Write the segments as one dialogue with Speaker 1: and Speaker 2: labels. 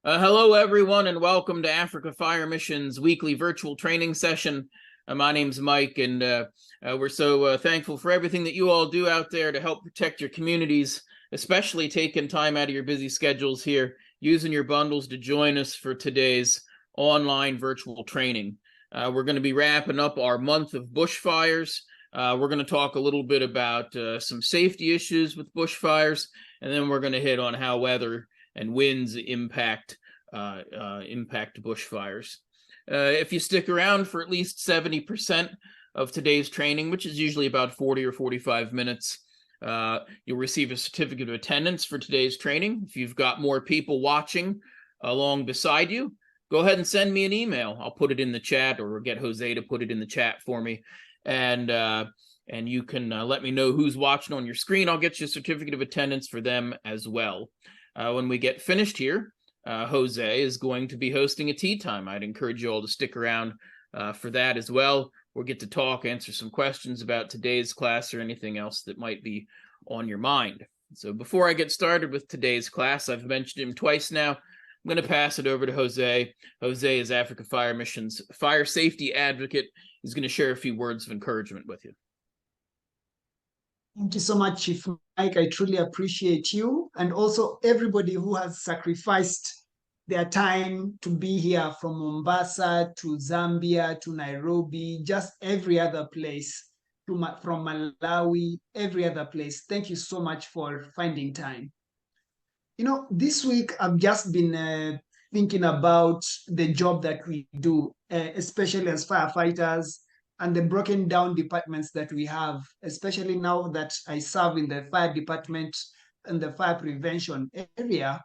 Speaker 1: Hello, everyone, and welcome to Africa Fire Mission's weekly virtual training session. My name's Mike, and we're so thankful for everything that you all do out there to help protect your communities, especially taking time out of your busy schedules here, using your bundles to join us for today's online virtual training. We're going to be wrapping up our month of bushfires. We're going to talk a little bit about some safety issues with bushfires, and then we're going to hit on how weather and winds impact bushfires. If you stick around for at least 70% of today's training, which is usually about 40 or 45 minutes, you'll receive a certificate of attendance for today's training. If you've got more people watching along beside you, go ahead and send me an email. I'll put it in the chat, or get Jose to put it in the chat for me. And you can let me know who's watching on your screen. I'll get you a certificate of attendance for them as well. When we get finished here, Jose is going to be hosting a tea time. I'd encourage you all to stick around for that as well. We'll get to talk, answer some questions about today's class or anything else that might be on your mind. So before I get started with today's class, I've mentioned him twice now. I'm going to pass it over to Jose. Jose is Africa Fire Mission's fire safety advocate. He's going to share a few words of encouragement with you.
Speaker 2: Thank you so much, Chief Mike. I truly appreciate you and also everybody who has sacrificed their time to be here from Mombasa to Zambia to Nairobi, just every other place, from Malawi, every other place. Thank you so much for finding time. You know, this week I've just been thinking about the job that we do, especially as firefighters and the broken down departments that we have, especially now that I serve in the fire department and the fire prevention area.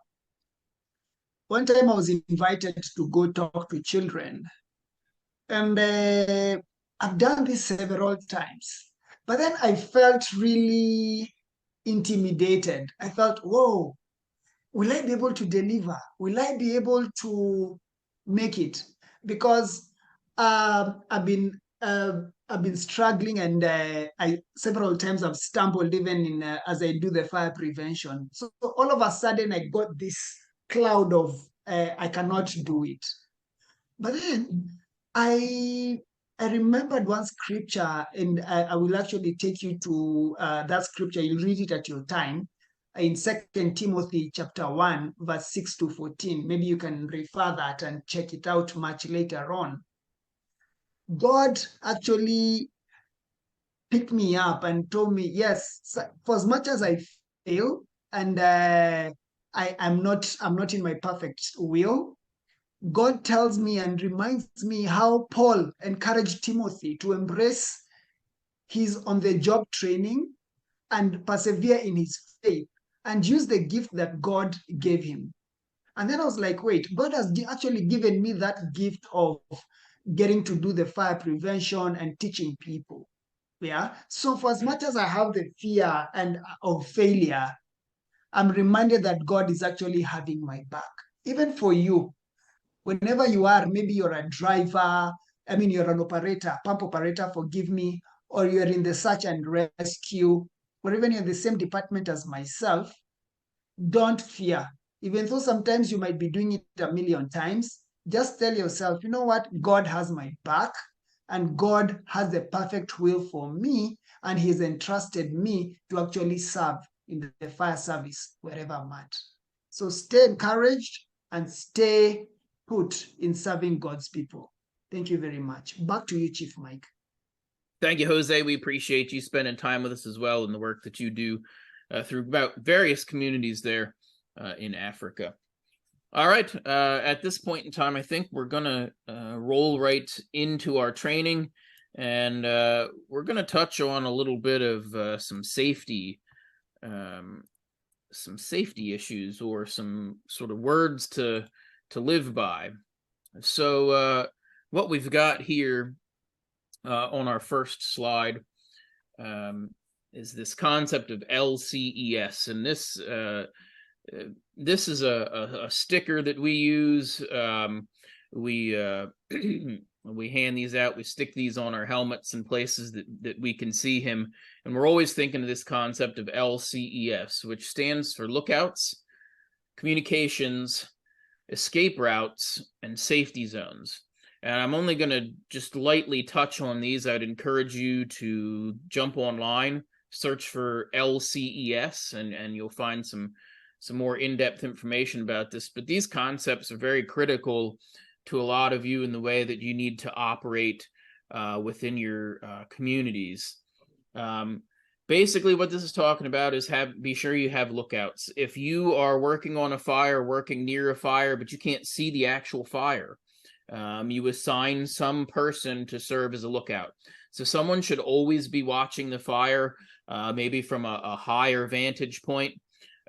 Speaker 2: One time I was invited to go talk to children, and I've done this several times. But then I felt really intimidated. I felt, whoa, will I be able to deliver? Will I be able to make it? Because I've been struggling, and I several times I've stumbled even in as I do the fire prevention. So all of a sudden I got this cloud of I cannot do it. But then I I remembered one scripture, and I will actually take you to that scripture. You'll read it at your time in Second Timothy chapter 1, verse 6 to 14. Maybe you can refer that and check it out much later on. God actually picked me up and told me, yes, for as much as I fail and I'm not in my perfect will, God tells me and reminds me how Paul encouraged Timothy to embrace his on the job training and persevere in his faith and use the gift that God gave him. And then I was like, wait, God has actually given me that gift of getting to do the fire prevention and teaching people. Yeah. So for as much as I have the fear and of failure, I'm reminded that God is actually having my back. Even for you, whenever you are, maybe you're a driver, I mean, you're an operator, pump operator, forgive me, or you're in the search and rescue, or even you're in the same department as myself, don't fear. Even though sometimes you might be doing it a million times, just tell yourself, you know what? God has my back, and God has the perfect will for me, and He's entrusted me to actually serve in the fire service wherever I'm at. So stay encouraged and stay put in serving God's people. Thank you very much. Back to you, Chief Mike.
Speaker 1: Thank you, Jose. We appreciate you spending time with us as well and the work that you do through about various communities there in Africa. All right. At this point in time, I think we're going to roll right into our training, and we're going to touch on a little bit of some safety issues, or some sort of words to live by. So what we've got here on our first slide is this concept of LCES, and this is a sticker that we use. We we hand these out. We stick these on our helmets in places that we can see him, and we're always thinking of this concept of LCES, which stands for Lookouts, Communications, escape routes, and safety zones. And I'm only going to just lightly touch on these. I'd encourage you to jump online, search for LCES, and you'll find some more in-depth information about this. But these concepts are very critical to a lot of you in the way that you need to operate within your communities. Basically, what this is talking about is be sure you have lookouts. If you are working on a fire, working near a fire, but you can't see the actual fire, you assign some person to serve as a lookout. So someone should always be watching the fire, maybe from a higher vantage point.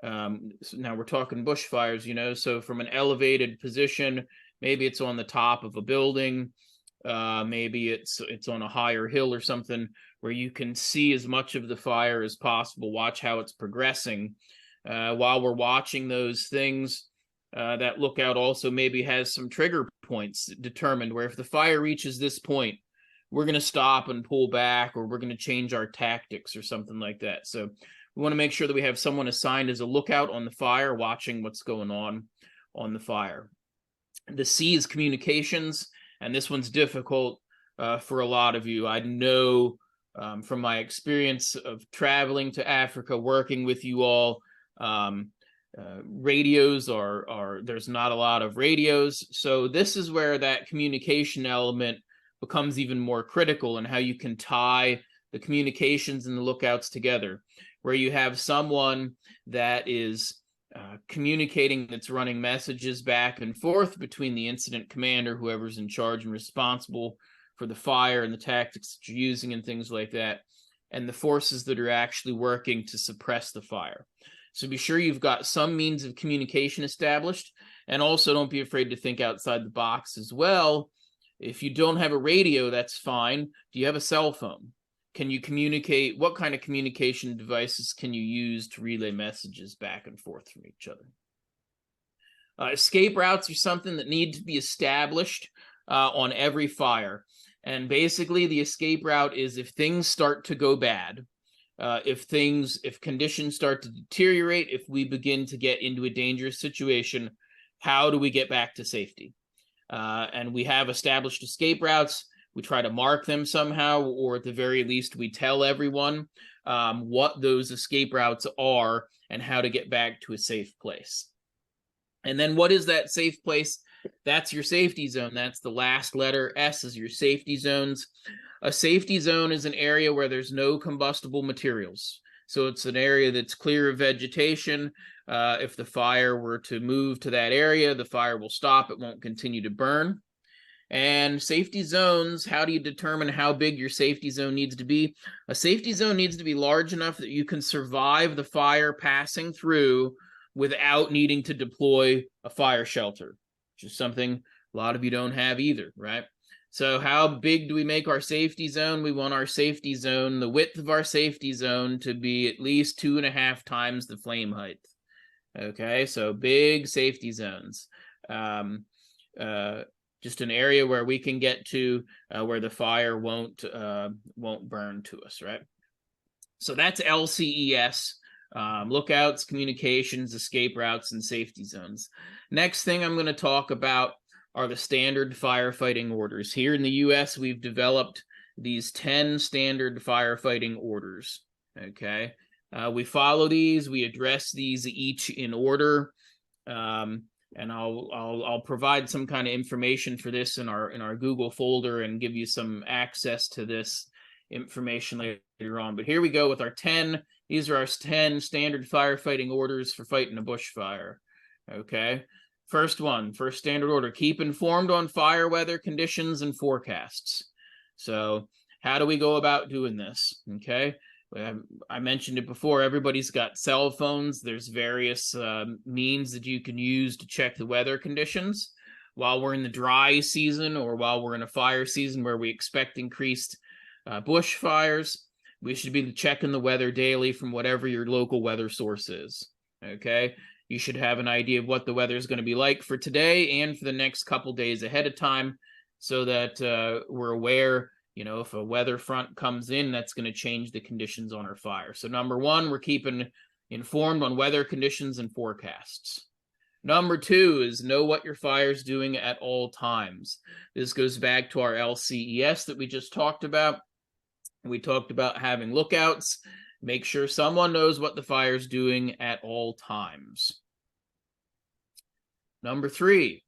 Speaker 1: So now we're talking bushfires, so from an elevated position, maybe it's on the top of a building, maybe it's on a higher hill or something, where you can see as much of the fire as possible, watch how it's progressing. While we're watching those things, that lookout also maybe has some trigger points determined, where if the fire reaches this point, we're going to stop and pull back, or we're going to change our tactics or something like that. So we want to make sure that we have someone assigned as a lookout on the fire, watching what's going on the fire. The C is communications, and this one's difficult for a lot of you. I know from my experience of traveling to Africa, working with you all, radios there's not a lot of radios. So this is where that communication element becomes even more critical, and how you can tie the communications and the lookouts together, where you have someone that is communicating, that's running messages back and forth between the incident commander, whoever's in charge and responsible for the fire and the tactics that you're using and things like that, and the forces that are actually working to suppress the fire. So be sure you've got some means of communication established, and also don't be afraid to think outside the box as well. If you don't have a radio, that's fine. Do you have a cell phone? Can you communicate? What kind of communication devices can you use to relay messages back and forth from each other? Escape routes are something that need to be established on every fire. And basically, the escape route is if things start to go bad, if conditions start to deteriorate, if we begin to get into a dangerous situation, how do we get back to safety? And we have established escape routes. We try to mark them somehow, or at the very least, we tell everyone what those escape routes are and how to get back to a safe place. And then what is that safe place? That's your safety zone. That's the last letter. S is your safety zones. A safety zone is an area where there's no combustible materials. So it's an area that's clear of vegetation. If the fire were to move to that area, the fire will stop. It won't continue to burn. And safety zones, how do you determine how big your safety zone needs to be? A safety zone needs to be large enough that you can survive the fire passing through without needing to deploy a fire shelter, which is something a lot of you don't have either, right? So how big do we make our safety zone? We want our safety zone, the width of our safety zone, to be at least 2.5 times the flame height. Okay, so big safety zones. Just an area where we can get to where the fire won't burn to us, right? So that's LCES. Lookouts, communications, escape routes, and safety zones. Next thing I'm going to talk about are the standard firefighting orders. Here in the U.S., we've developed these 10 standard firefighting orders. Okay, we follow these. We address these each in order, and I'll provide some kind of information for this in our Google folder and give you some access to this information later on. But here we go with our 10. These are our 10 standard firefighting orders for fighting a bushfire. Okay. First standard order: keep informed on fire weather conditions and forecasts. So how do we go about doing this? Okay. I mentioned it before, everybody's got cell phones. There's various means that you can use to check the weather conditions while we're in the dry season, or while we're in a fire season where we expect increased bushfires. We should be checking the weather daily from whatever your local weather source is. Okay. You should have an idea of what the weather is going to be like for today and for the next couple days ahead of time, so that we're aware, if a weather front comes in, that's going to change the conditions on our fire. So number one, we're keeping informed on weather conditions and forecasts. Number 2 is know what your fire's doing at all times. This goes back to our LCES that we just talked about. We talked about having lookouts. Make sure someone knows what the fire's doing at all times. Number 3,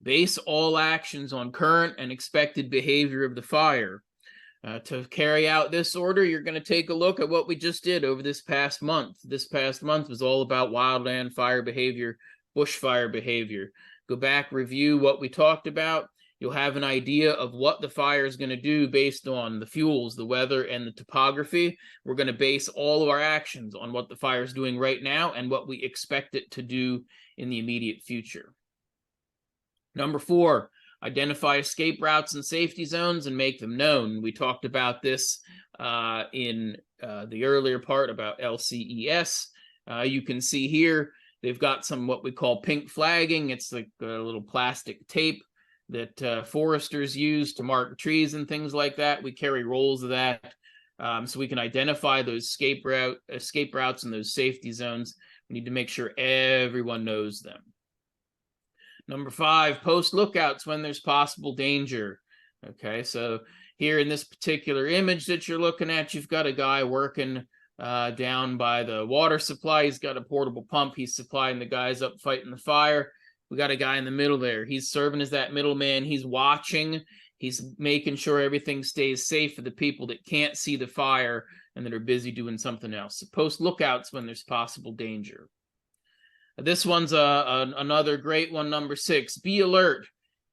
Speaker 1: base all actions on current and expected behavior of the fire. To carry out this order, you're going to take a look at what we just did over this past month. This past month was all about wildland fire behavior, bushfire behavior. Go back, review what we talked about. You'll have an idea of what the fire is going to do based on the fuels, the weather, and the topography. We're going to base all of our actions on what the fire is doing right now and what we expect it to do in the immediate future. Number 4, identify escape routes and safety zones and make them known. We talked about this in the earlier part about LCES. You can see here they've got some what we call pink flagging. It's like a little plastic tape that foresters use to mark trees and things like that. We carry rolls of that so we can identify those escape routes and those safety zones. We need to make sure everyone knows them. Number 5, post lookouts when there's possible danger. Okay, so here in this particular image that you're looking at, you've got a guy working down by the water supply. He's got a portable pump. He's supplying the guys up fighting the fire. We got a guy in the middle there. He's serving as that middleman. He's watching. He's making sure everything stays safe for the people that can't see the fire and that are busy doing something else. So post lookouts when there's possible danger. This one's another great one, number 6. Be alert,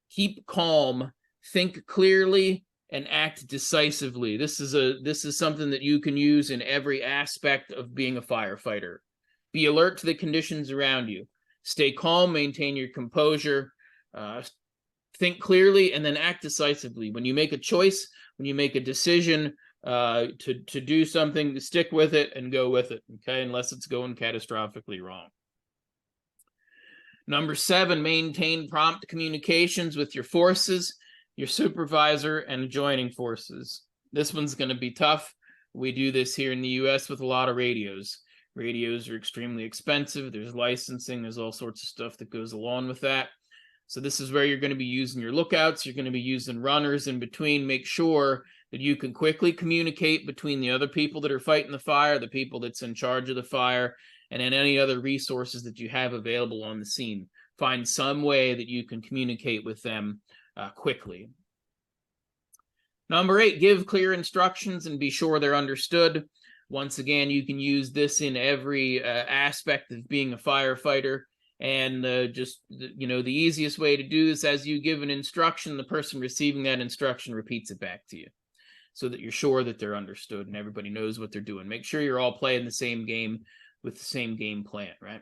Speaker 1: keep calm, think clearly, and act decisively. This is something that you can use in every aspect of being a firefighter. Be alert to the conditions around you. Stay calm, maintain your composure, think clearly, and then act decisively. When you make a choice, when you make a decision to do something, stick with it and go with it, okay, unless it's going catastrophically wrong. Number 7, maintain prompt communications with your forces, your supervisor, and adjoining forces. This one's going to be tough. We do this here in the U.S. with a lot of radios. Radios are extremely expensive. There's licensing. There's all sorts of stuff that goes along with that. So this is where you're going to be using your lookouts. You're going to be using runners in between. Make sure that you can quickly communicate between the other people that are fighting the fire, the people that's in charge of the fire, and then any other resources that you have available on the scene. Find some way that you can communicate with them quickly. Number 8, give clear instructions and be sure they're understood. Once again, you can use this in every aspect of being a firefighter. And the easiest way to do this, as you give an instruction, the person receiving that instruction repeats it back to you so that you're sure that they're understood and everybody knows what they're doing. Make sure you're all playing the same game with the same game plan, right?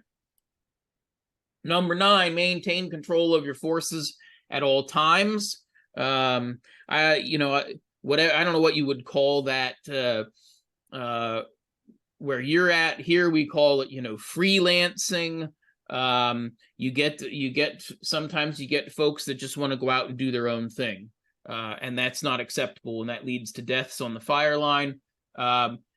Speaker 1: Number 9, maintain control of your forces at all times. I don't know what you would call that. Where you're at here, we call it, freelancing. Sometimes you get folks that just want to go out and do their own thing, and that's not acceptable, and that leads to deaths on the fire line.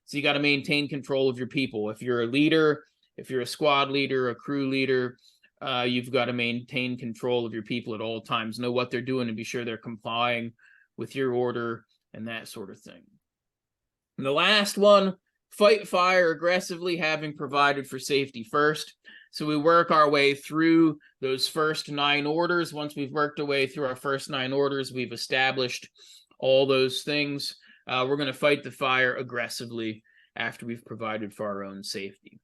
Speaker 1: So you got to maintain control of your people. If you're a leader, if you're a squad leader, a crew leader, you've got to maintain control of your people at all times. Know what they're doing and be sure they're complying with your order and that sort of thing. And the last one, fight fire aggressively, having provided for safety first. So we work our way through those first 9 orders. Once we've worked our way through our first 9 orders, we've established all those things. We're going to fight the fire aggressively after we've provided for our own safety.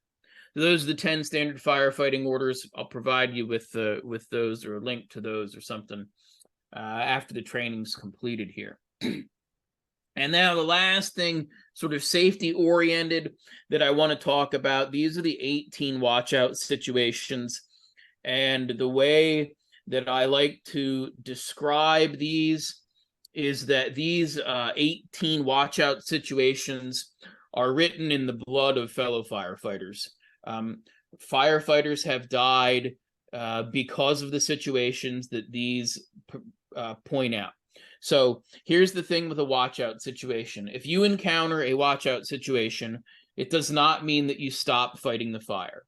Speaker 1: So those are the 10 standard firefighting orders. I'll provide you with those, or a link to those or something after the training's completed here. And now the last thing, sort of safety oriented, that I want to talk about. These are the 18 watch out situations. And the way that I like to describe these is that these 18 watch out situations are written in the blood of fellow firefighters. Firefighters have died because of the situations that these point out. So here's the thing with a watch out situation. If you encounter a watch out situation, it does not mean that you stop fighting the fire.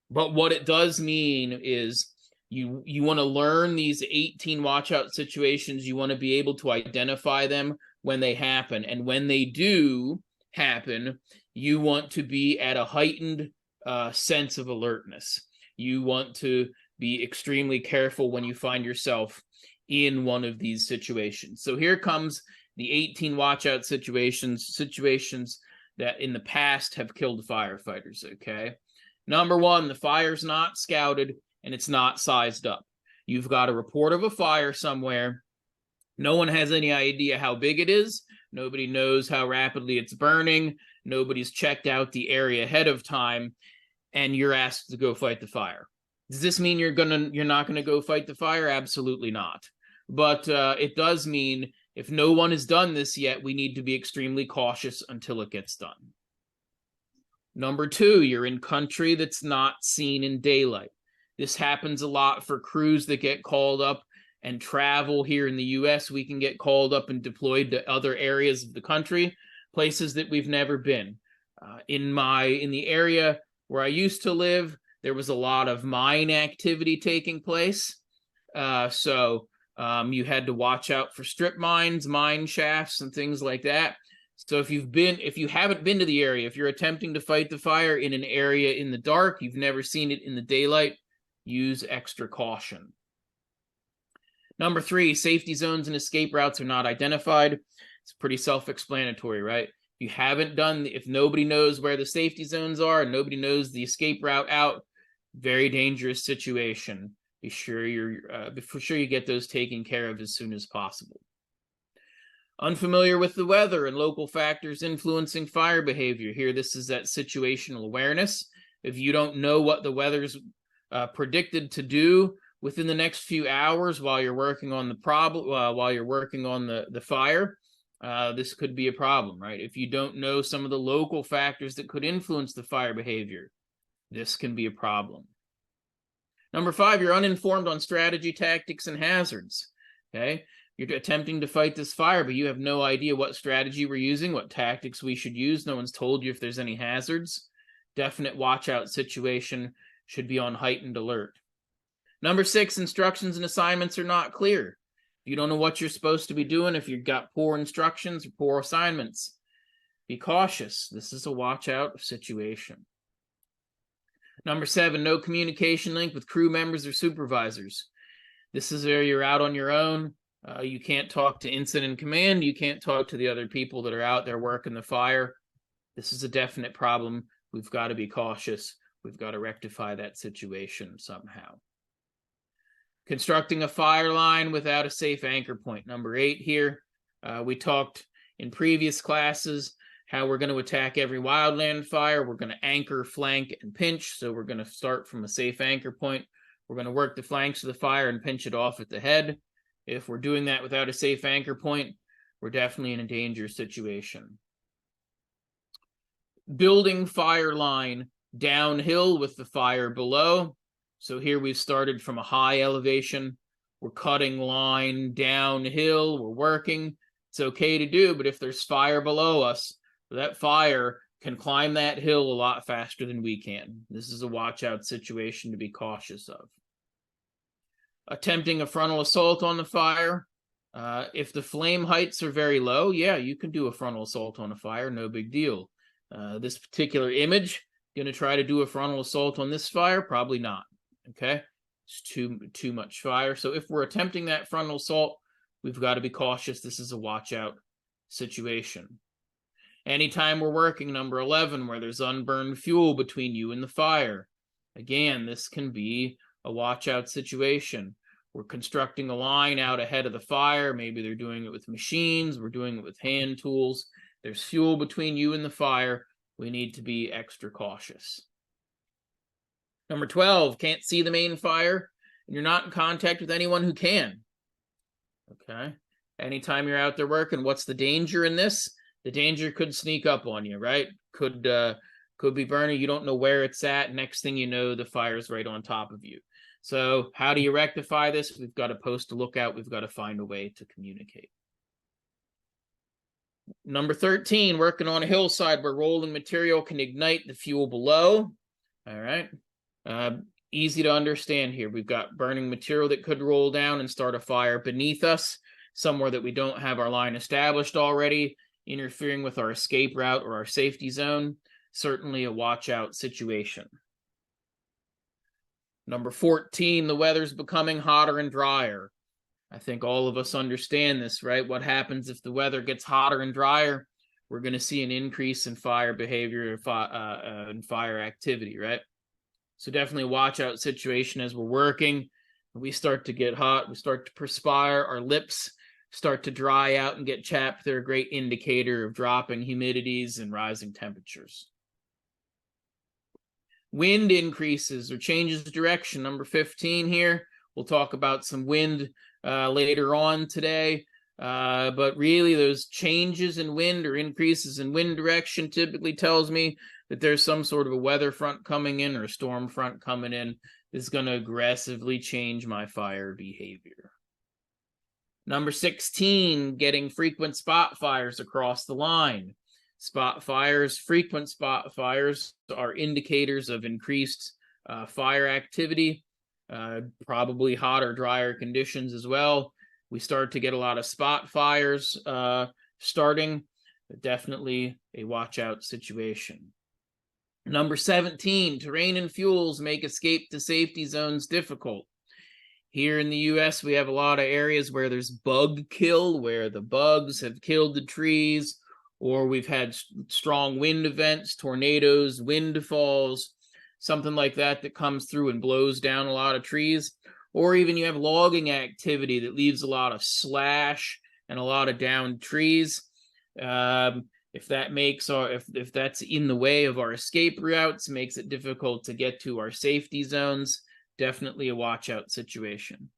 Speaker 1: But what it does mean is you want to learn these 18 watch out situations. You want to be able to identify them when they happen. And when they do happen, you want to be at a heightened sense of alertness. You want to be extremely careful when you find yourself in one of these situations. So here comes the 18 watch out situations that in the past have killed firefighters, okay? Number one, the fire's not scouted and it's not sized up. You've got a report of a fire somewhere. No one has any idea how big it is. Nobody knows how rapidly it's burning. Nobody's checked out the area ahead of time, and you're asked to go fight the fire. Does this mean you're not gonna go fight the fire? Absolutely not. But it does mean if no one has done this yet, we need to be extremely cautious until it gets done. Number two, you're in country that's not seen in daylight. This happens a lot for crews that get called up and travel here in the US. We can get called up and deployed to other areas of the country, places that we've never been. In the area where I used to live, there was a lot of mine activity taking place. So you had to watch out for strip mines, mine shafts, and things like that. So if you haven't been to the area, if you're attempting to fight the fire in an area in the dark, you've never seen it in the daylight, use extra caution. Number three, safety zones and escape routes are not identified. It's pretty self-explanatory, right? If nobody knows where the safety zones are and nobody knows the escape route out, very dangerous situation. Be sure you get those taken care of as soon as possible. Unfamiliar with the weather and local factors influencing fire behavior. Here, this is that situational awareness. If you don't know what the weather's predicted to do within the next few hours while you're working on the fire, this could be a problem, right? If you don't know some of the local factors that could influence the fire behavior, this can be a problem. Number five, you're uninformed on strategy, tactics, and hazards, okay? You're attempting to fight this fire, but you have no idea what strategy we're using, what tactics we should use. No one's told you if there's any hazards. Definite watch out situation, should be on heightened alert. Number six, instructions and assignments are not clear. If you don't know what you're supposed to be doing, if you've got poor instructions or poor assignments, be cautious. This is a watch out situation. Number seven, no communication link with crew members or supervisors. This is where you're out on your own. You can't talk to incident command. You can't talk to the other people that are out there working the fire. This is a definite problem. We've got to be cautious. We've got to rectify that situation somehow. Constructing a fire line without a safe anchor point. Number eight here. We talked in previous classes how we're going to attack every wildland fire. We're going to anchor, flank, and pinch. So we're going to start from a safe anchor point. We're going to work the flanks of the fire and pinch it off at the head. If we're doing that without a safe anchor point, we're definitely in a dangerous situation. Building fire line downhill with the fire below. So here we've started from a high elevation. We're cutting line downhill. We're working. It's okay to do, but if there's fire below us, that fire can climb that hill a lot faster than we can. This is a watch out situation to be cautious of. Attempting a frontal assault on the fire. If the flame heights are very low, yeah, you can do a frontal assault on a fire, no big deal. This particular image, gonna try to do a frontal assault on this fire? Probably not, okay? It's too much fire. So if we're attempting that frontal assault, we've got to be cautious. This is a watch out situation. Anytime we're working, number 11, where there's unburned fuel between you and the fire, again, this can be a watch out situation. We're constructing a line out ahead of the fire. Maybe they're doing it with machines. We're doing it with hand tools. There's fuel between you and the fire. We need to be extra cautious. Number 12, can't see the main fire, and you're not in contact with anyone who can. Okay. Anytime you're out there working, what's the danger in this? The danger could sneak up on you, right? Could be burning. You don't know where it's at. Next thing you know, the fire's right on top of you. So how do you rectify this? We've got to post a lookout. We've got to find a way to communicate. Number 13, working on a hillside where rolling material can ignite the fuel below. All right. Easy to understand here. We've got burning material that could roll down and start a fire beneath us, somewhere that we don't have our line established already, interfering with our escape route or our safety zone. Certainly a watch out situation. Number 14, the weather's becoming hotter and drier. I think all of us understand this, right? What happens if the weather gets hotter and drier? We're going to see an increase in fire behavior and fire activity, right? So definitely a watch out situation as we're working. We start to get hot, we start to perspire, our lips start to dry out and get chapped. They're a great indicator of dropping humidities and rising temperatures. Wind increases or changes direction. Number 15 here. We'll talk about some wind later on today. But really, those changes in wind or increases in wind direction typically tells me that there's some sort of a weather front coming in or a storm front coming in. This is going to aggressively change my fire behavior. Number 16, getting frequent spot fires across the line. Spot fires, frequent spot fires are indicators of increased fire activity, probably hotter, drier conditions as well. We start to get a lot of spot fires starting, but definitely a watch out situation. Number 17, terrain and fuels make escape to safety zones difficult. Here in the US, we have a lot of areas where there's bug kill, where the bugs have killed the trees, or we've had strong wind events, tornadoes, windfalls, something like that that comes through and blows down a lot of trees. Or even you have logging activity that leaves a lot of slash and a lot of downed trees. If that makes if that's in the way of our escape routes, makes it difficult to get to our safety zones, definitely a watch out situation.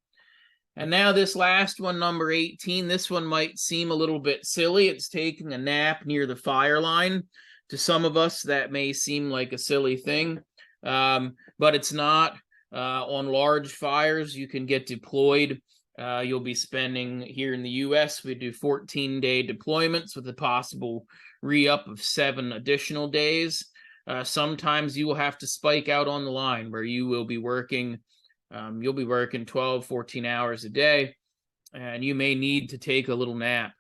Speaker 1: And now this last one, number 18, this one might seem a little bit silly. It's taking a nap near the fire line. To some of us, that may seem like a silly thing, but it's not. On large fires, you can get deployed. You'll be spending, here in the US, we do 14-day deployments with a possible re-up of 7 additional days. Sometimes you will have to spike out on the line where you will be working, you'll be working 12, 14 hours a day, and you may need to take a little nap.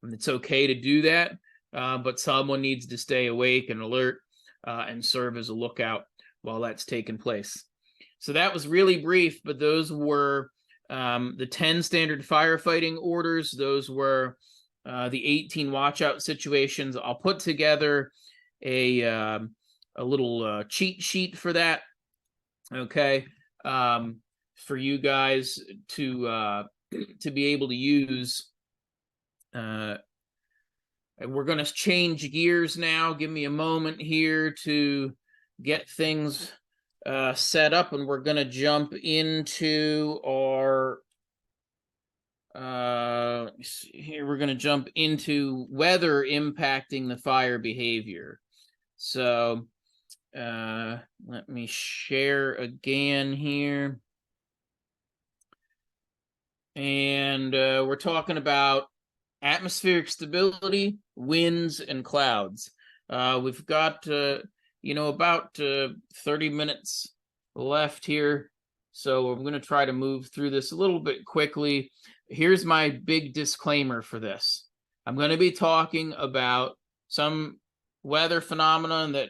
Speaker 1: And it's okay to do that, but someone needs to stay awake and alert and serve as a lookout while that's taking place. So that was really brief, but those were the 10 standard firefighting orders. Those were the 18 watch out situations. I'll put together a little cheat sheet for that, okay, for you guys to be able to use. We're going to change gears now. Give me a moment here to get things set up, and we're going to jump into our let me see here. We're going to jump into weather impacting the fire behavior. So let me share again here, and we're talking about atmospheric stability, winds, and clouds. We've got about 30 minutes left here, so I'm going to try to move through this a little bit quickly. Here's my big disclaimer for this. I'm going to be talking about some weather phenomenon that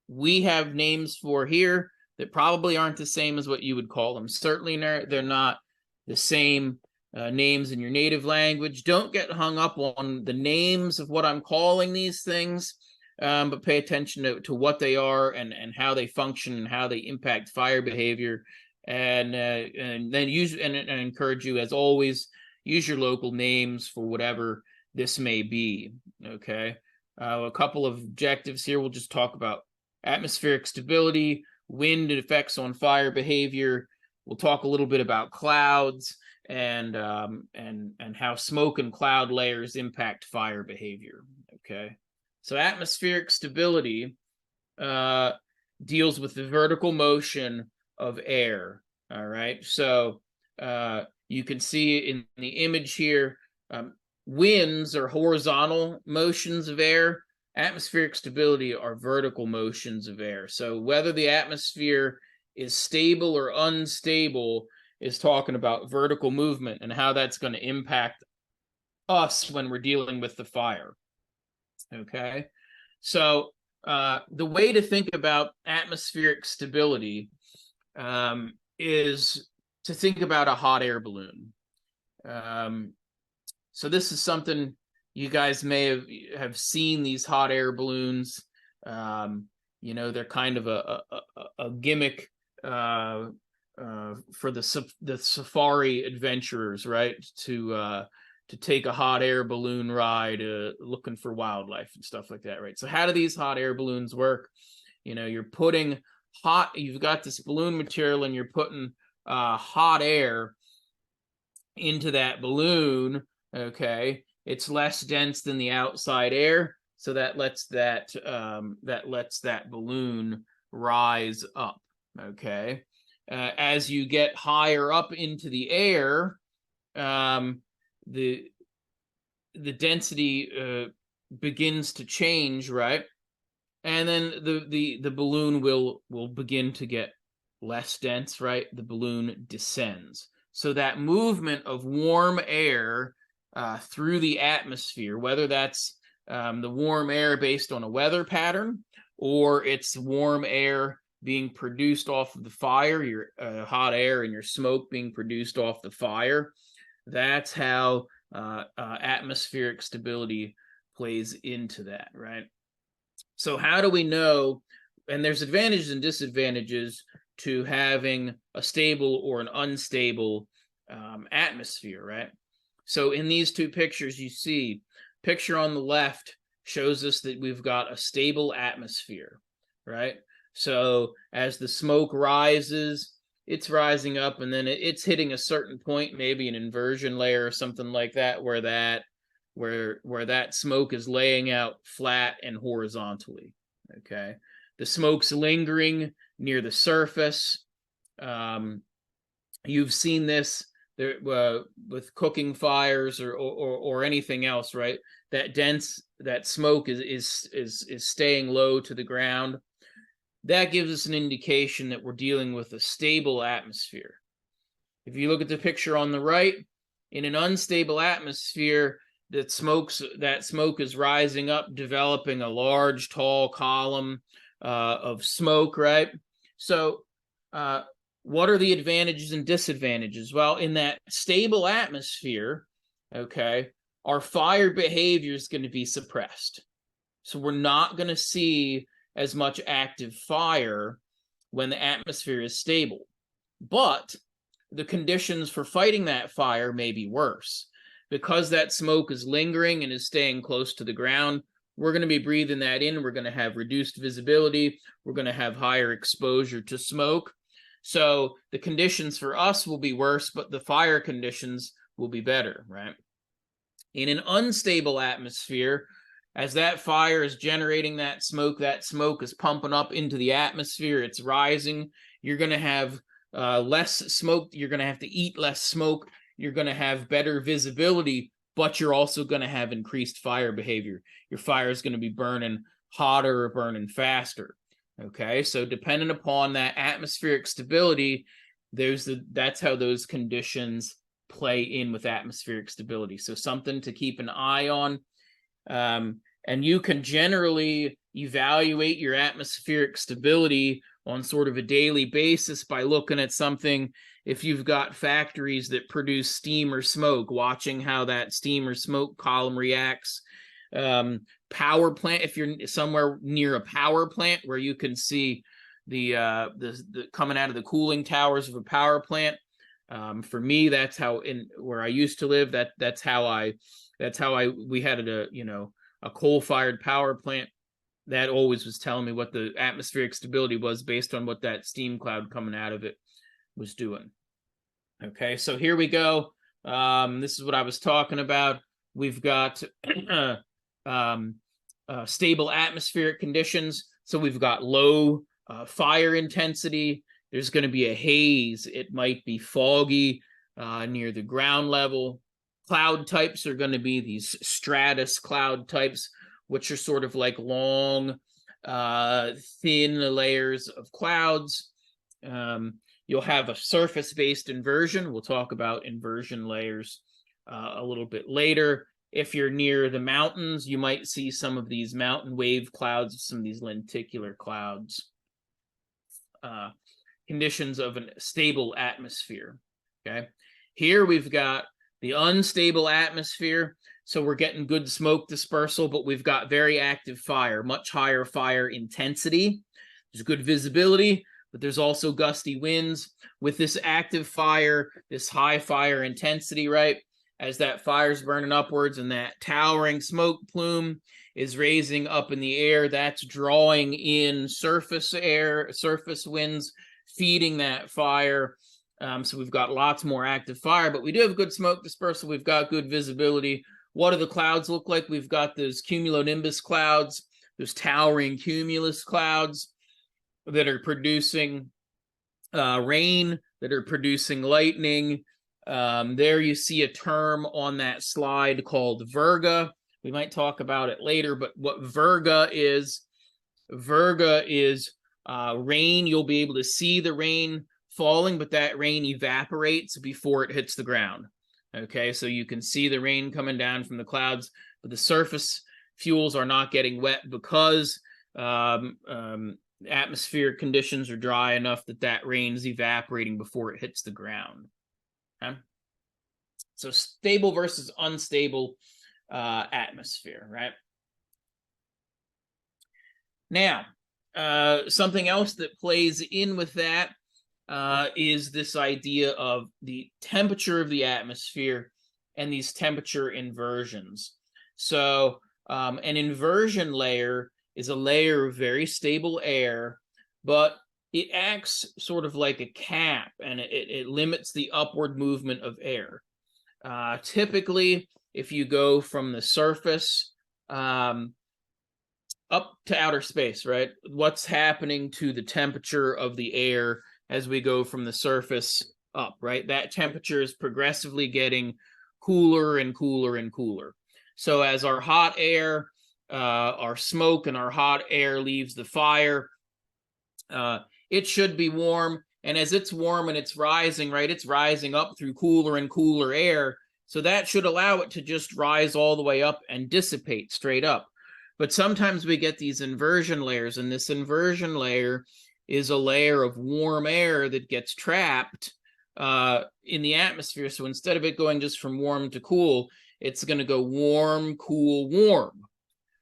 Speaker 1: we have names for here that probably aren't the same as what you would call them. Certainly they're not the same names in your native language. Don't get hung up on the names of what I'm calling these things. But pay attention to what they are and how they function and how they impact fire behavior. And then use and encourage you, as always, use your local names for whatever this may be. Okay. A couple of objectives here. We'll just talk about atmospheric stability, wind effects on fire behavior. We'll talk a little bit about clouds and how smoke and cloud layers impact fire behavior. Okay. So atmospheric stability deals with the vertical motion of air. All right. So you can see in the image here, winds are horizontal motions of air. Atmospheric stability are vertical motions of air. So whether the atmosphere is stable or unstable is talking about vertical movement and how that's going to impact us when we're dealing with the fire. Okay, so the way to think about atmospheric stability is to think about a hot air balloon. So this is something you guys may have seen, these hot air balloons. You know, they're kind of a gimmick for the safari adventurers, right? To take a hot air balloon ride, looking for wildlife and stuff like that, right? So how do these hot air balloons work? You know, you've got this balloon material and you're putting hot air into that balloon. Okay, it's less dense than the outside air, so that lets that balloon rise up. Okay, as you get higher up into the air, the density begins to change, right? And then the balloon will begin to get less dense, right? The balloon descends. So that movement of warm air through the atmosphere, whether that's the warm air based on a weather pattern, or it's warm air being produced off of the fire, your hot air and your smoke being produced off the fire, that's how atmospheric stability plays into that, right? So how do we know? And there's advantages and disadvantages to having a stable or an unstable atmosphere, right? So in these two pictures, you see, picture on the left shows us that we've got a stable atmosphere, right? So as the smoke rises, it's rising up, and then it's hitting a certain point, maybe an inversion layer or something like that, where that smoke is laying out flat and horizontally. Okay, the smoke's lingering near the surface. You've seen this there with cooking fires or anything else, right? That smoke is staying low to the ground. That gives us an indication that we're dealing with a stable atmosphere. If you look at the picture on the right, in an unstable atmosphere, that smoke is rising up, developing a large, tall column of smoke, right? So what are the advantages and disadvantages? Well, in that stable atmosphere, okay, our fire behavior is going to be suppressed. So we're not going to see as much active fire when the atmosphere is stable. But the conditions for fighting that fire may be worse. Because that smoke is lingering and is staying close to the ground, we're going to be breathing that in. We're going to have reduced visibility. We're going to have higher exposure to smoke. So the conditions for us will be worse, but the fire conditions will be better, right? In an unstable atmosphere, as that fire is generating that smoke is pumping up into the atmosphere, it's rising. You're going to have less smoke. You're going to have to eat less smoke. You're going to have better visibility, but you're also going to have increased fire behavior. Your fire is going to be burning hotter or burning faster. Okay, so depending upon that atmospheric stability, that's how those conditions play in with atmospheric stability. So something to keep an eye on. And you can generally evaluate your atmospheric stability on sort of a daily basis by looking at something. If you've got factories that produce steam or smoke, watching how that steam or smoke column reacts. Power plant, if you're somewhere near a power plant where you can see the coming out of the cooling towers of a power plant. For me, that's how where I used to live. That's how we had a coal-fired power plant. That always was telling me what the atmospheric stability was based on what that steam cloud coming out of it was doing. Okay, so here we go. This is what I was talking about. We've got stable atmospheric conditions. So we've got low fire intensity. There's going to be a haze. It might be foggy near the ground level. Cloud types are going to be these stratus cloud types, which are sort of like long, thin layers of clouds. You'll have a surface-based inversion. We'll talk about inversion layers a little bit later. If you're near the mountains, you might see some of these mountain wave clouds, some of these lenticular clouds. Conditions of a stable atmosphere, okay? Here we've got the unstable atmosphere, so we're getting good smoke dispersal, but we've got very active fire, much higher fire intensity. There's good visibility, but there's also gusty winds. With this active fire, this high fire intensity, right? As that fire's burning upwards and that towering smoke plume is raising up in the air, that's drawing in surface air, surface winds, feeding that fire. So we've got lots more active fire, but we do have good smoke dispersal. We've got good visibility. What do the clouds look like? We've got those cumulonimbus clouds, those towering cumulus clouds that are producing rain, that are producing lightning. There you see a term on that slide called virga. We might talk about it later, but what virga is rain. You'll be able to see the rain falling, but that rain evaporates before it hits the ground. Okay, so you can see the rain coming down from the clouds, but the surface fuels are not getting wet because atmospheric conditions are dry enough that rain's evaporating before it hits the ground. Okay? So stable versus unstable atmosphere, right? Now, something else that plays in with that is this idea of the temperature of the atmosphere and these temperature inversions. So an inversion layer is a layer of very stable air, but it acts sort of like a cap, and it limits the upward movement of air. Typically, if you go from the surface up to outer space, right? What's happening to the temperature of the air as we go from the surface up, right? That temperature is progressively getting cooler and cooler and cooler. So as our hot air, our smoke and our hot air leaves the fire, it should be warm. And as it's warm and it's rising, right? It's rising up through cooler and cooler air. So that should allow it to just rise all the way up and dissipate straight up. But sometimes we get these inversion layers, and this inversion layer is a layer of warm air that gets trapped in the atmosphere. So instead of it going just from warm to cool, it's going to go warm, cool, warm.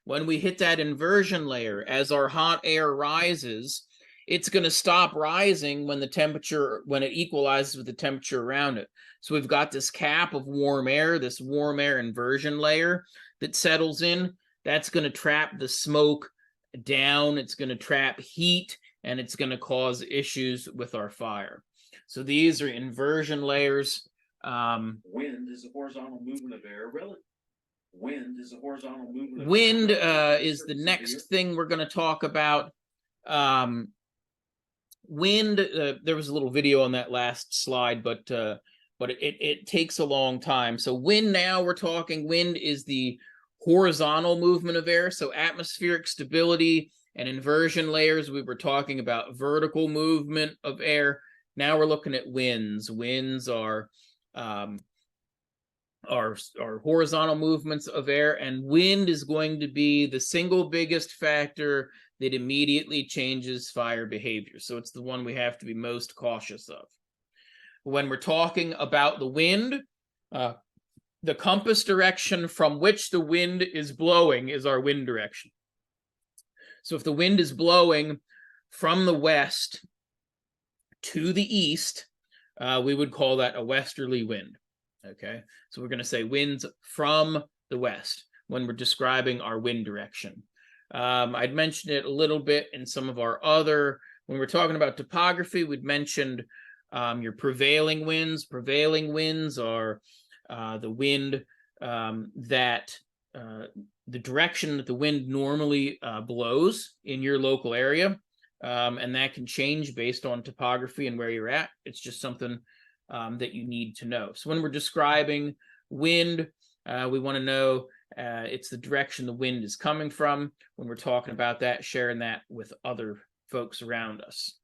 Speaker 1: When we hit that inversion layer, as our hot air rises, it's going to stop rising when it equalizes with the temperature around it. So we've got this cap of warm air, this warm air inversion layer that settles in. That's going to trap the smoke down. It's going to trap heat, and it's going to cause issues with our fire. So these are inversion layers.
Speaker 3: Wind is a horizontal movement of air. Wind is a horizontal movement of air.
Speaker 1: Wind is the next thing we're going to talk about. Wind, there was a little video on that last slide, but it takes a long time. So wind, now we're talking wind is the horizontal movement of air. So atmospheric stability and inversion layers, we were talking about vertical movement of air. Now we're looking at winds. Winds are horizontal movements of air, and wind is going to be the single biggest factor that immediately changes fire behavior. So it's the one we have to be most cautious of. When we're talking about the wind, the compass direction from which the wind is blowing is our wind direction. So if the wind is blowing from the west to the east, we would call that a westerly wind. Okay, so we're going to say winds from the west when we're describing our wind direction. I'd mentioned it a little bit in some of our other, when we're talking about topography, we'd mentioned your prevailing winds. Prevailing winds are the wind the direction that the wind normally blows in your local area. And that can change based on topography and where you're at. It's just something that you need to know. So when we're describing wind, we want to know it's the direction the wind is coming from. When we're talking about that, sharing that with other folks around us.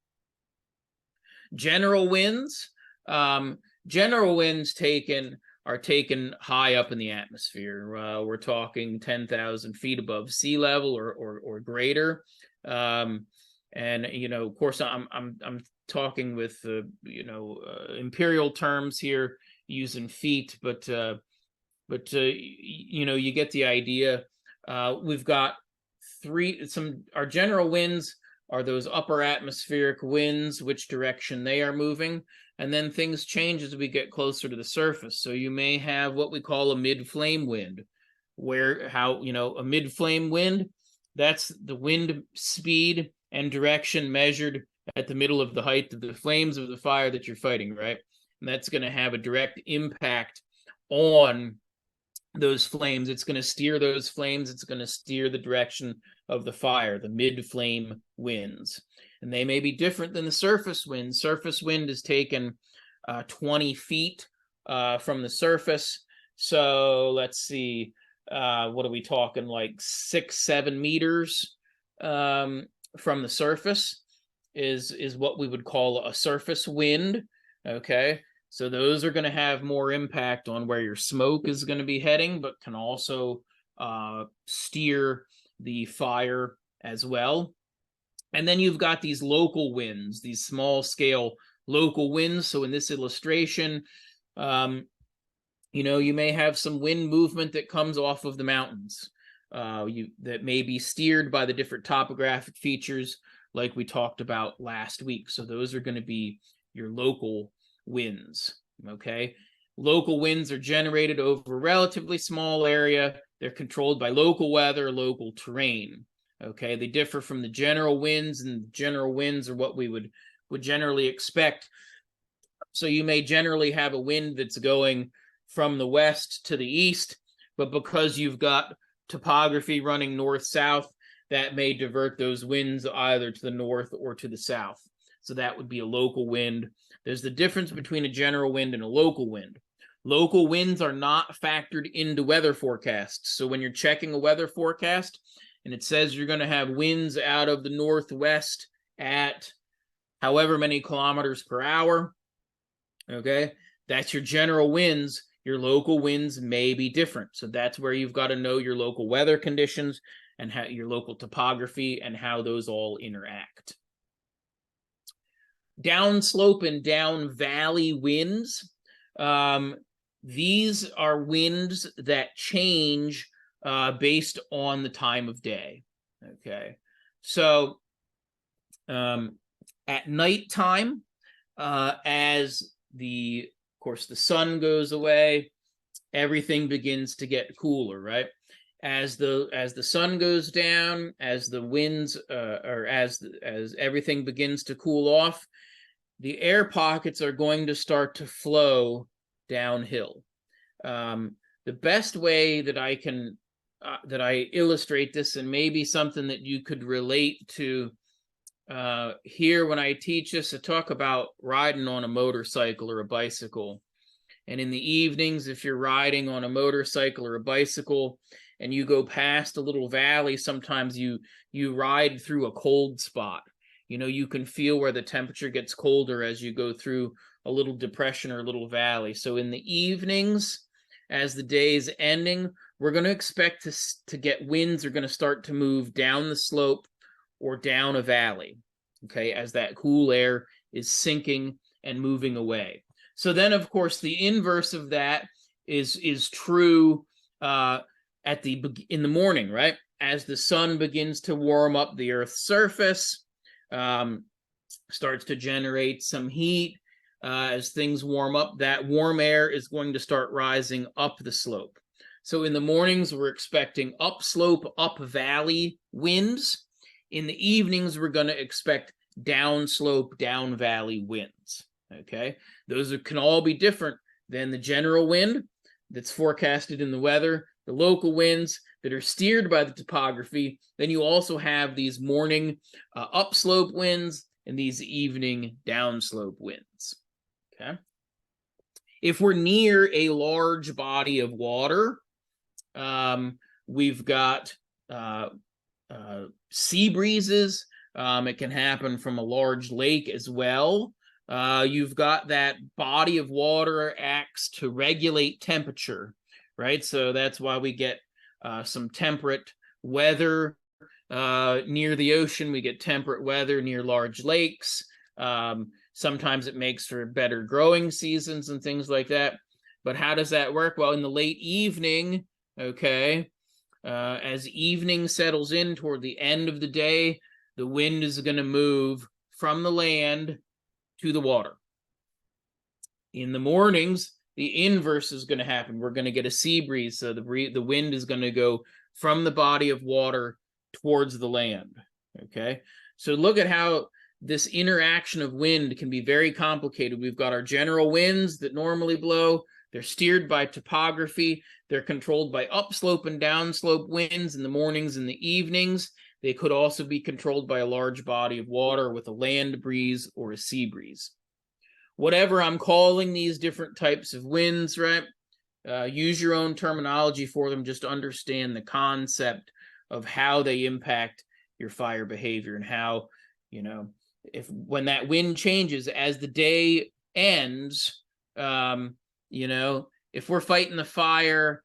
Speaker 1: General winds, general winds are taken high up in the atmosphere. We're talking 10,000 feet above sea level or greater. And of course, I'm talking with imperial terms here, using feet, but you get the idea. We've got our general winds are those upper atmospheric winds, which direction they are moving. And then things change as we get closer to the surface. So you may have what we call a mid-flame wind, a mid-flame wind, that's the wind speed and direction measured at the middle of the height of the flames of the fire that you're fighting, right? And that's going to have a direct impact on those flames. It's going to steer those flames. It's going to steer the direction of the fire, the mid-flame winds. And they may be different than the surface wind. Surface wind is taken 20 feet from the surface. So let's see, what are we talking, like 6-7 meters from the surface is what we would call a surface wind. Okay, so those are going to have more impact on where your smoke is going to be heading, but can also steer the fire as well. And then you've got these local winds, these small scale local winds. So in this illustration, you may have some wind movement that comes off of the mountains that may be steered by the different topographic features like we talked about last week. So those are going to be your local winds, okay? Local winds are generated over a relatively small area. They're controlled by local weather, local terrain, okay? They differ from the general winds, and general winds are what we would generally expect. So you may generally have a wind that's going from the west to the east, but because you've got topography running north-south, that may divert those winds either to the north or to the south. So that would be a local wind. There's the difference between a general wind and a local wind. Local winds are not factored into weather forecasts. So when you're checking a weather forecast and it says you're going to have winds out of the northwest at however many kilometers per hour, okay, that's your general winds. Your local winds may be different. So that's where you've got to know your local weather conditions and how your local topography and how those all interact. Downslope and down valley winds. These are winds that change based on the time of day. Okay, so at nighttime, as of course the sun goes away, everything begins to get cooler, right? As the sun goes down, as the winds as everything begins to cool off, the air pockets are going to start to flow downhill. The best way that I can that I illustrate this, and maybe something that you could relate to here when I teach this, to talk about riding on a motorcycle or a bicycle. And in the evenings, if you're riding on a motorcycle or a bicycle and you go past a little valley, sometimes you ride through a cold spot. You can feel where the temperature gets colder as you go through a little depression or a little valley. So in the evenings, as the day is ending, we're going to expect to get winds are going to start to move down the slope or down a valley, okay, as that cool air is sinking and moving away. So then, of course, the inverse of that is true in the morning, right? As the sun begins to warm up the Earth's surface, starts to generate some heat. As things warm up, that warm air is going to start rising up the slope. So in the mornings, we're expecting upslope, up valley winds. In the evenings, we're going to expect downslope, down valley winds. Okay, those can all be different than the general wind that's forecasted in the weather, the local winds that are steered by the topography. Then you also have these morning upslope winds and these evening downslope winds. Okay, if we're near a large body of water, we've got sea breezes. It can happen from a large lake as well. you've got that body of water acts to regulate temperature, right? So that's why we get some temperate weather near the ocean. We get temperate weather near large lakes. Sometimes it makes for better growing seasons and things like that. But how does that work? Well, in the late evening, okay, as evening settles in toward the end of the day, the wind is going to move from the land to the water. In the mornings, the inverse is going to happen. We're going to get a sea breeze, so the wind is going to go from the body of water towards the land. Okay, so look at how this interaction of wind can be very complicated. We've got our general winds that normally blow. They're steered by topography. They're controlled by upslope and downslope winds in the mornings and the evenings. They could also be controlled by a large body of water with a land breeze or a sea breeze. Whatever I'm calling these different types of winds, right? Use your own terminology for them. Just understand the concept of how they impact your fire behavior and how, you know, when that wind changes as the day ends, you know, if we're fighting the fire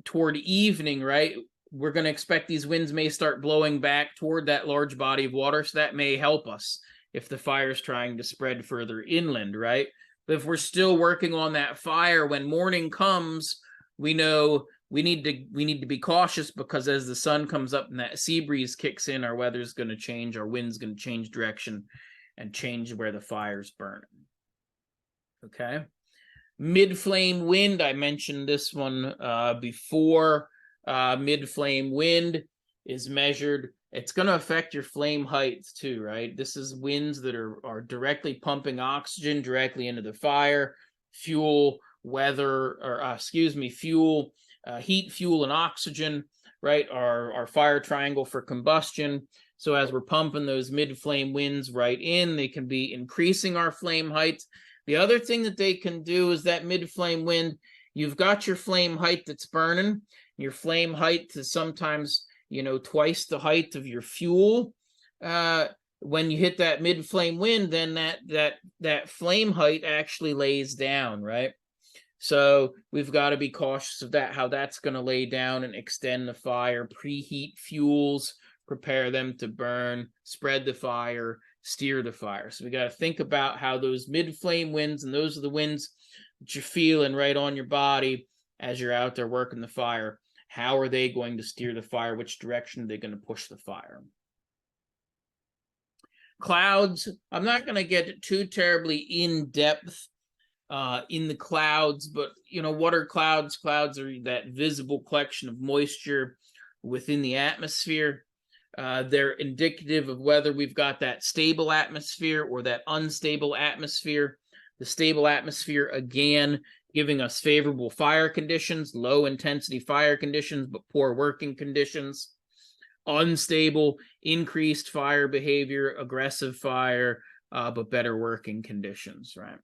Speaker 1: toward evening, right, we're going to expect these winds may start blowing back toward that large body of water, so that may help us if the fire is trying to spread further inland, right? But if we're still working on that fire when morning comes, we know we need to be cautious, because as the sun comes up and that sea breeze kicks in, our weather's going to change, our wind's going to change direction and change where the fire's burning. Okay. Mid-flame wind, I mentioned this one before. Mid-flame wind is measured. It's going to affect your flame heights too, right? This is winds that are directly pumping oxygen directly into the fire, fuel, fuel, heat, fuel, and oxygen, right? Our fire triangle for combustion. So as we're pumping those mid-flame winds right in, they can be increasing our flame heights. The other thing that they can do is that mid-flame wind, you've got your flame height that's burning. Your flame height is sometimes, you know, twice the height of your fuel. When you hit that mid-flame wind, then that flame height actually lays down, right? So we've got to be cautious of that, how that's going to lay down and extend the fire, preheat fuels, prepare them to burn, spread the fire, steer the fire. So we got to think about how those mid-flame winds, and those are the winds that you're feeling right on your body as you're out there working the fire. How are they going to steer the fire? Which direction are they going to push the fire? Clouds, I'm not going to get too terribly in depth in the clouds, but you know, what are clouds? Clouds are that visible collection of moisture within the atmosphere. They're indicative of whether we've got that stable atmosphere or that unstable atmosphere. The stable atmosphere, again, giving us favorable fire conditions, low intensity fire conditions, but poor working conditions. Unstable, increased fire behavior, aggressive fire, but better working conditions, right?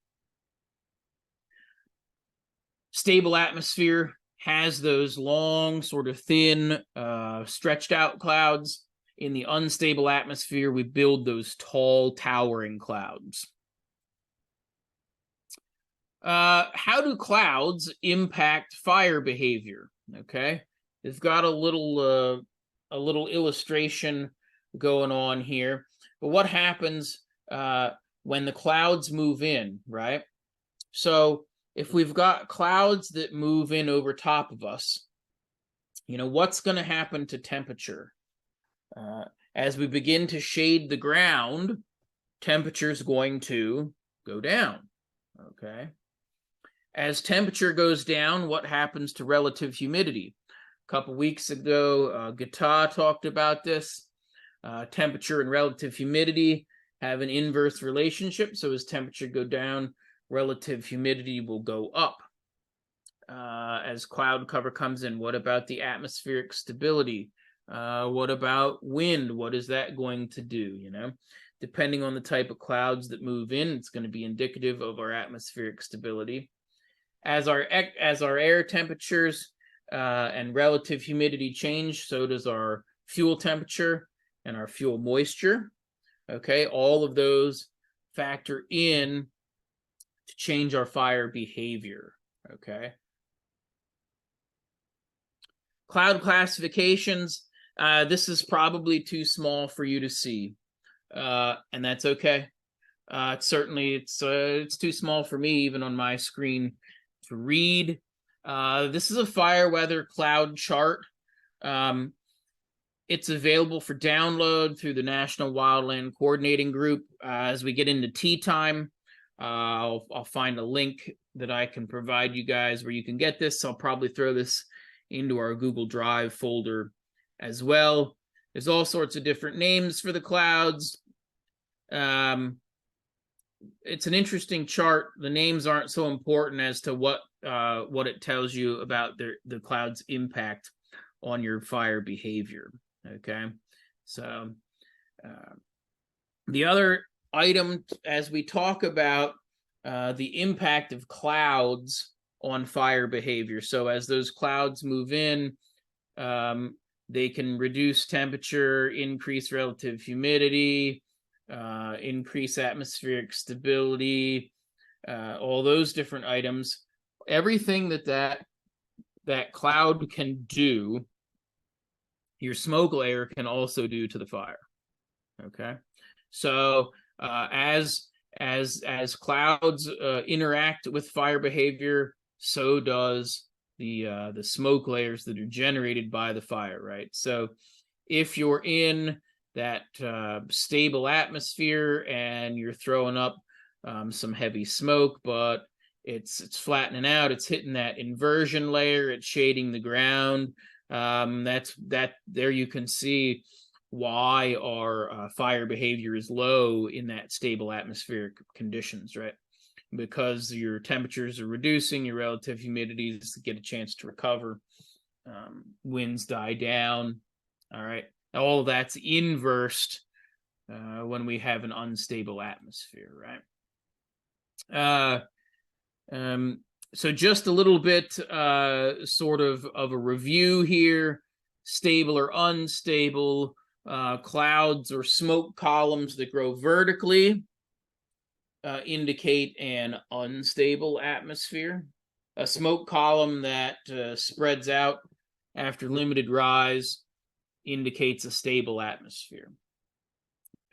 Speaker 1: Stable atmosphere has those long, sort of thin, stretched out clouds. In the unstable atmosphere, we build those tall, towering clouds. How do clouds impact fire behavior? Okay, we've got a little illustration going on here. But what happens when the clouds move in, right? So if we've got clouds that move in over top of us, you know, what's going to happen to temperature? As we begin to shade the ground, temperature is going to go down, okay? As temperature goes down, what happens to relative humidity? A couple weeks ago, Gita talked about this. Temperature and relative humidity have an inverse relationship. So as temperature go down, relative humidity will go up. As cloud cover comes in, what about the atmospheric stability? What about wind? What is that going to do? You know, depending on the type of clouds that move in, it's going to be indicative of our atmospheric stability. As our air temperatures and relative humidity change, so does our fuel temperature and our fuel moisture. Okay, all of those factor in to change our fire behavior, okay? Cloud classifications, this is probably too small for you to see, and that's okay. It's too small for me even on my screen to read. This is a fire weather cloud chart. It's available for download through the National Wildland Coordinating Group. As we get into tea time, I'll find a link that I can provide you guys where you can get this. I'll probably throw this into our Google Drive folder as well. There's all sorts of different names for the clouds. It's an interesting chart. The names aren't so important as to what it tells you about the cloud's impact on your fire behavior. Okay, so the other item as we talk about the impact of clouds on fire behavior. So as those clouds move in, they can reduce temperature, increase relative humidity, increase atmospheric stability, all those different items. Everything that cloud can do, your smoke layer can also do to the fire. Okay, so as clouds interact with fire behavior, so does the smoke layers that are generated by the fire, right? So if you're in that stable atmosphere and you're throwing up some heavy smoke, but it's flattening out, it's hitting that inversion layer, it's shading the ground, there you can see why our fire behavior is low in that stable atmospheric conditions, right? Because your temperatures are reducing, your relative humidities get a chance to recover, winds die down, all right? All of that's inversed when we have an unstable atmosphere, right? So just a little bit sort of a review here. Stable or unstable, clouds or smoke columns that grow vertically indicate an unstable atmosphere. A smoke column that spreads out after limited rise indicates a stable atmosphere.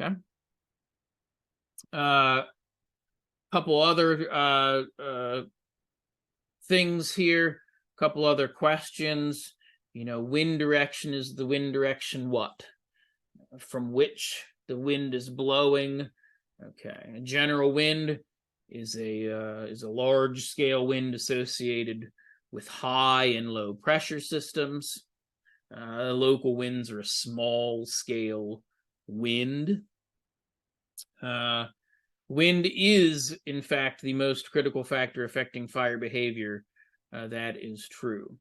Speaker 1: Okay. Couple other things here, couple other questions. You know, wind direction, is the wind direction what? From which the wind is blowing. Okay, a general wind is a large scale wind associated with high and low pressure systems. Local winds are a small scale wind. Wind is, in fact, the most critical factor affecting fire behavior. That is true.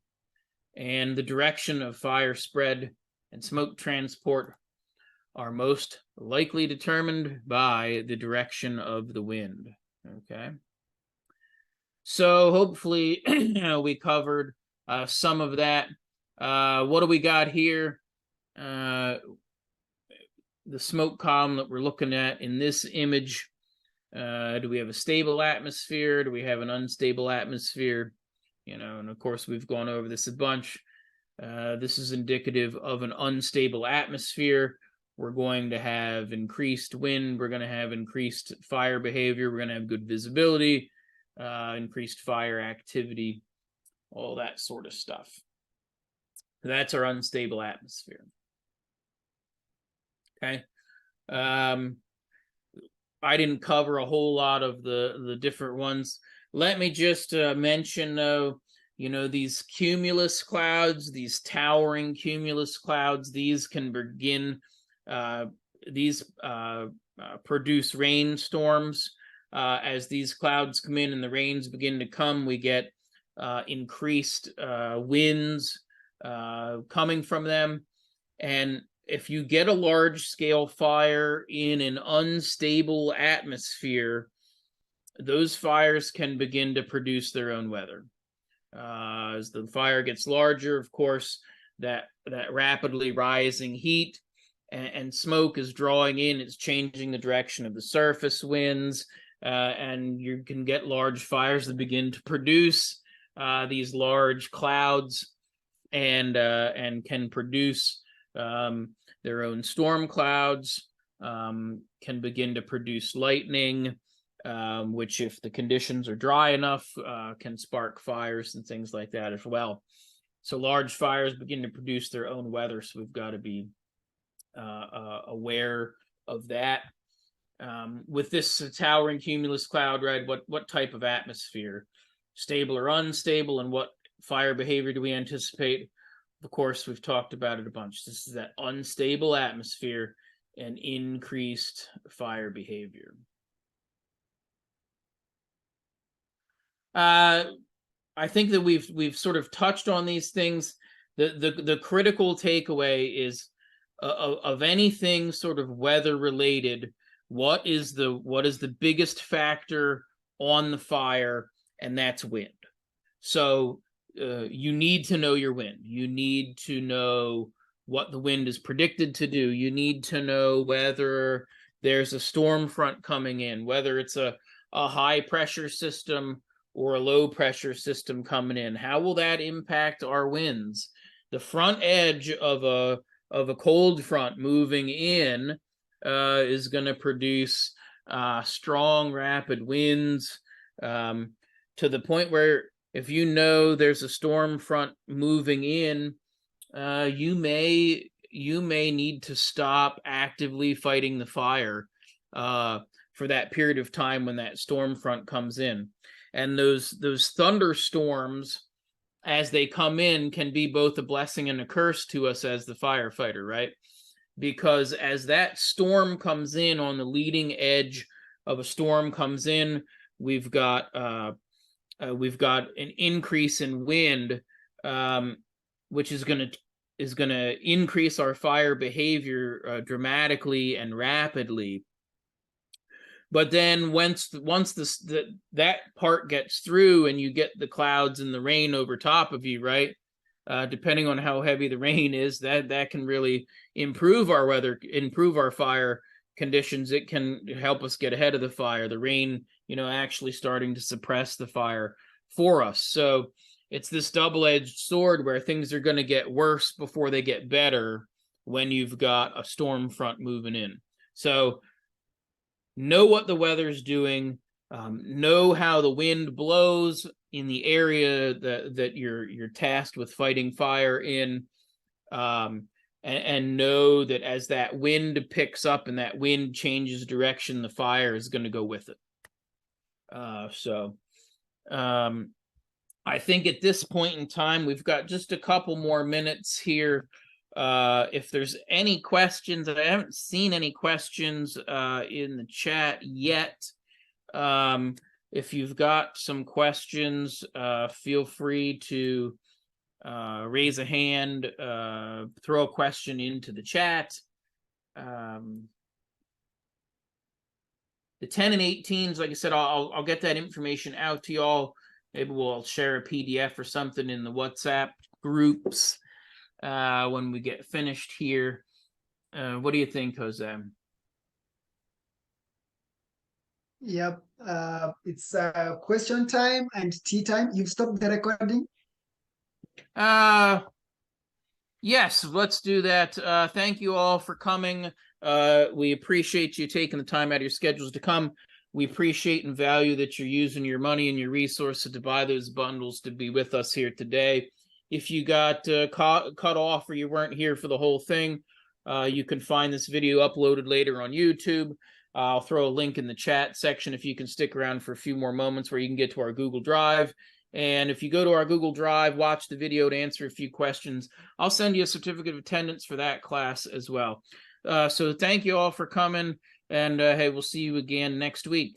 Speaker 1: And the direction of fire spread and smoke transport are most likely determined by the direction of the wind. Okay. So hopefully we covered some of that. What do we got here? The smoke column that we're looking at in this image. Do we have a stable atmosphere? Do we have an unstable atmosphere? You know, and of course we've gone over this a bunch. This is indicative of an unstable atmosphere. We're going to have increased wind. We're going to have increased fire behavior. We're going to have good visibility, increased fire activity, all that sort of stuff. That's our unstable atmosphere. Okay. I didn't cover a whole lot of the different ones. Let me just mention, though, you know, these cumulus clouds, these towering cumulus clouds, these can begin, produce rainstorms. As these clouds come in and the rains begin to come, we get increased winds coming from them. And if you get a large-scale fire in an unstable atmosphere, those fires can begin to produce their own weather. As the fire gets larger, of course, that rapidly rising heat and smoke is drawing in, it's changing the direction of the surface winds, and you can get large fires that begin to produce these large clouds, and can produce their own storm clouds, can begin to produce lightning, which, if the conditions are dry enough, can spark fires and things like that as well. So large fires begin to produce their own weather, so we've got to be aware of that. With this towering cumulus cloud, right, what type of atmosphere? Stable or unstable, and what fire behavior do we anticipate? Of course, we've talked about it a bunch. This is that unstable atmosphere and increased fire behavior. I think that we've sort of touched on these things. The critical takeaway is of anything sort of weather related, what is the biggest factor on the fire, and that's wind. So you need to know your wind. You need to know what the wind is predicted to do. You need to know whether there's a storm front coming in, whether it's a high pressure system or a low pressure system coming in. How will that impact our winds? The front edge of a cold front moving in is going to produce strong, rapid winds, to the point where, if you know there's a storm front moving in, you may need to stop actively fighting the fire for that period of time when that storm front comes in. And those thunderstorms, as they come in, can be both a blessing and a curse to us as the firefighter, right? Because as that storm comes in, on the leading edge of a storm comes in, we've got an increase in wind, which is going to increase our fire behavior dramatically and rapidly. But then once that part gets through, and you get the clouds and the rain over top of you, right? Depending on how heavy the rain is, that can really improve our weather, improve our fire conditions. It can help us get ahead of the fire. The rain, actually starting to suppress the fire for us. So it's this double-edged sword where things are going to get worse before they get better when you've got a storm front moving in. So know what the weather's doing, know how the wind blows in the area that you're tasked with fighting fire in, and know that as that wind picks up and that wind changes direction, the fire is going to go with it. I think at this point in time, we've got just a couple more minutes here. If there's any questions, I haven't seen any questions in the chat yet. If you've got some questions, feel free to raise a hand, throw a question into the chat. The 10 and 18s, like I said, I'll get that information out to y'all. Maybe we'll share a PDF or something in the WhatsApp groups when we get finished here. What do you think, Jose?
Speaker 2: Yep. It's question time and tea time. You've stopped the recording?
Speaker 1: Yes, let's do that. Thank you all for coming. We appreciate you taking the time out of your schedules to come. We appreciate and value that you're using your money and your resources to buy those bundles to be with us here today. If you got cut off or you weren't here for the whole thing, you can find this video uploaded later on YouTube. I'll throw a link in the chat section if you can stick around for a few more moments, where you can get to our Google Drive. And if you go to our Google Drive, watch the video to answer a few questions, I'll send you a certificate of attendance for that class as well. So thank you all for coming, and hey, we'll see you again next week.